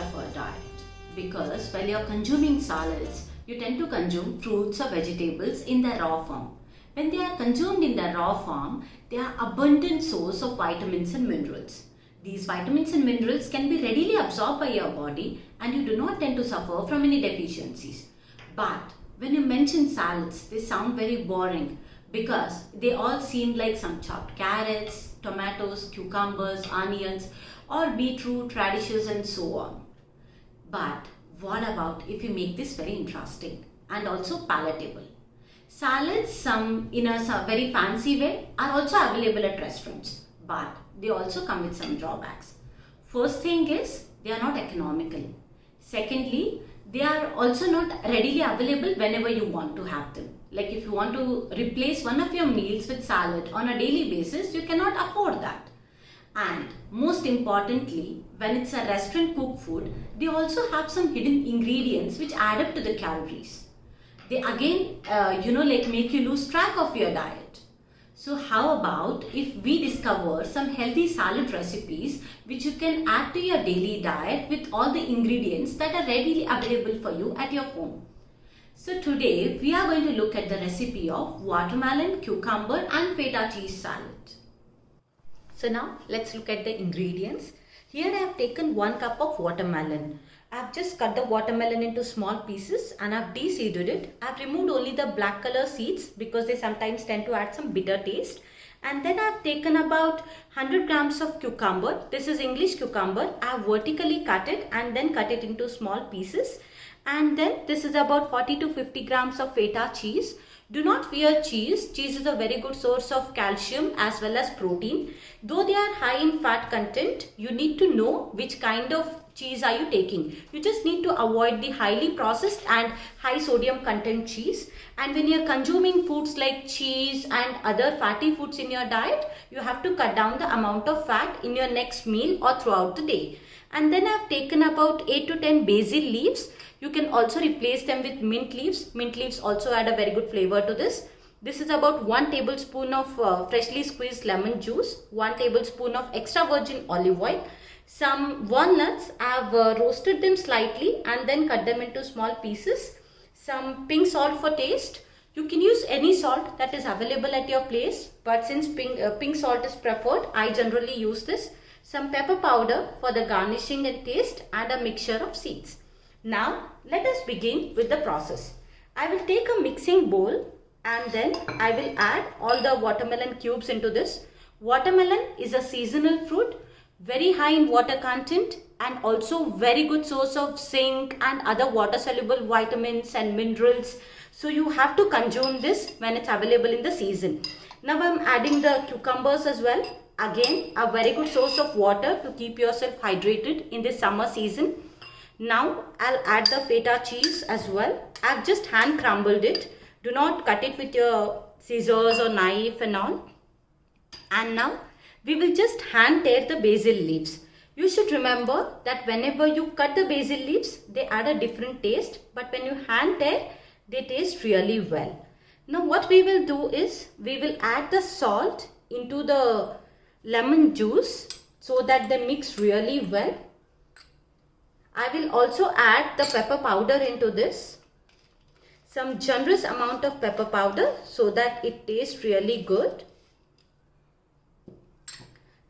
of our diet, because while you're consuming salads, you tend to consume fruits or vegetables in their raw form. When they are consumed in their raw form, they are abundant source of vitamins and minerals. These vitamins and minerals can be readily absorbed by your body and you do not tend to suffer from any deficiencies. But when you mention salads, they sound very boring because they all seem like some chopped carrots, tomatoes, cucumbers, onions, or beetroot, radishes, and so on. But what about if you make this very interesting and also palatable? Salads, some in a very fancy way, are also available at restaurants, but they also come with some drawbacks. First thing is they are not economical. Secondly, they are also not readily available whenever you want to have them. Like if you want to replace one of your meals with salad on a daily basis, you cannot afford that. And most importantly, when it's a restaurant cooked food, they also have some hidden ingredients which add up to the calories. They again, like make you lose track of your diet. So how about if we discover some healthy salad recipes which you can add to your daily diet with all the ingredients that are readily available for you at your home. So today we are going to look at the recipe of watermelon, cucumber and feta cheese salad. So now let's look at the ingredients. Here I have taken 1 cup of watermelon. I have just cut the watermelon into small pieces and I have de-seeded it. I have removed only the black color seeds because they sometimes tend to add some bitter taste. And then I have taken about 100 grams of cucumber. This is English cucumber. I have vertically cut it and then cut it into small pieces. And then this is about 40 to 50 grams of feta cheese. Do not fear cheese. Cheese is a very good source of calcium as well as protein. Though they are high in fat content, you need to know which kind of cheese are you taking. You just need to avoid the highly processed and high sodium content cheese. And when you are consuming foods like cheese and other fatty foods in your diet, you have to cut down the amount of fat in your next meal or throughout the day. And then I have taken about 8 to 10 basil leaves. You can also replace them with mint leaves. Mint leaves also add a very good flavor to this. This is about 1 tablespoon of freshly squeezed lemon juice, 1 tablespoon of extra virgin olive oil, some walnuts. I have roasted them slightly and then cut them into small pieces, some pink salt for taste. You can use any salt that is available at your place, but since pink salt is preferred, I generally use this. Some pepper powder for the garnishing and taste and a mixture of seeds. Now let us begin with the process. I will take a mixing bowl and then I will add all the watermelon cubes into this. Watermelon is a seasonal fruit, very high in water content and also very good source of zinc and other water soluble vitamins and minerals. So you have to consume this when it's available in the season. Now I'm adding the cucumbers as well. Again, a very good source of water to keep yourself hydrated in this summer season. Now I'll add the feta cheese as well. I've just hand crumbled it. Do not cut it with your scissors or knife and all. And now we will just hand tear the basil leaves. You should remember that whenever you cut the basil leaves, they add a different taste. But when you hand tear, they taste really well. Now what we will do is we will add the salt into the lemon juice so that they mix really well. I will also add the pepper powder into this. Some generous amount of pepper powder so that it tastes really good.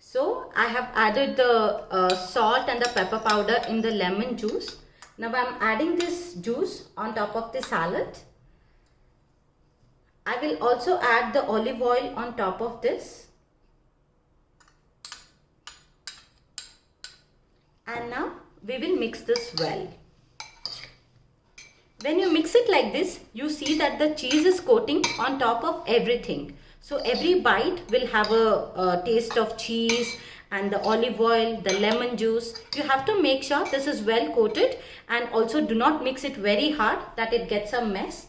So I have added the salt and the pepper powder in the lemon juice. Now I am adding this juice on top of the salad. I will also add the olive oil on top of this. And now we will mix this well. When you mix it like this, you see that the cheese is coating on top of everything. So every bite will have a taste of cheese and the olive oil, the lemon juice. You have to make sure this is well coated and also do not mix it very hard that it gets a mess.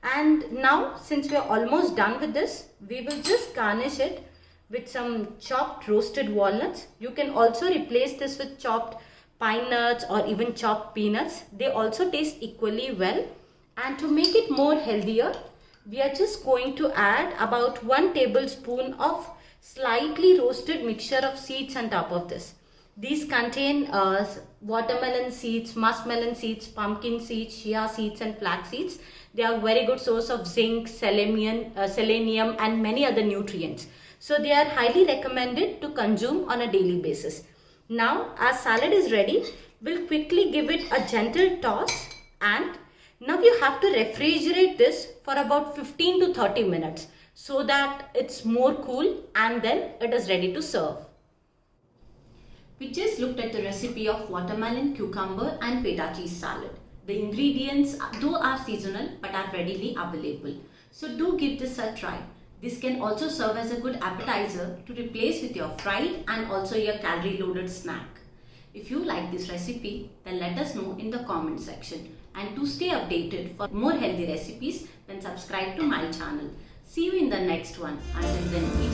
And now since we are almost done with this, we will just garnish it with some chopped roasted walnuts. You can also replace this with chopped pine nuts or even chopped peanuts. They also taste equally well. And to make it more healthier, we are just going to add about 1 tablespoon of slightly roasted mixture of seeds on top of this. These contain watermelon seeds, muskmelon seeds, pumpkin seeds, chia seeds and flax seeds. They are very good source of zinc, selenium and many other nutrients. So they are highly recommended to consume on a daily basis. Now our salad is ready. We'll quickly give it a gentle toss, and now you have to refrigerate this for about 15 to 30 minutes so that it's more cool, and then it is ready to serve. We just looked at the recipe of watermelon, cucumber and feta cheese salad. The ingredients though are seasonal but are readily available. So do give this a try. This can also serve as a good appetizer to replace with your fried and also your calorie loaded snack. If you like this recipe, then let us know in the comment section. And to stay updated for more healthy recipes, then subscribe to my channel. See you in the next one. Until then,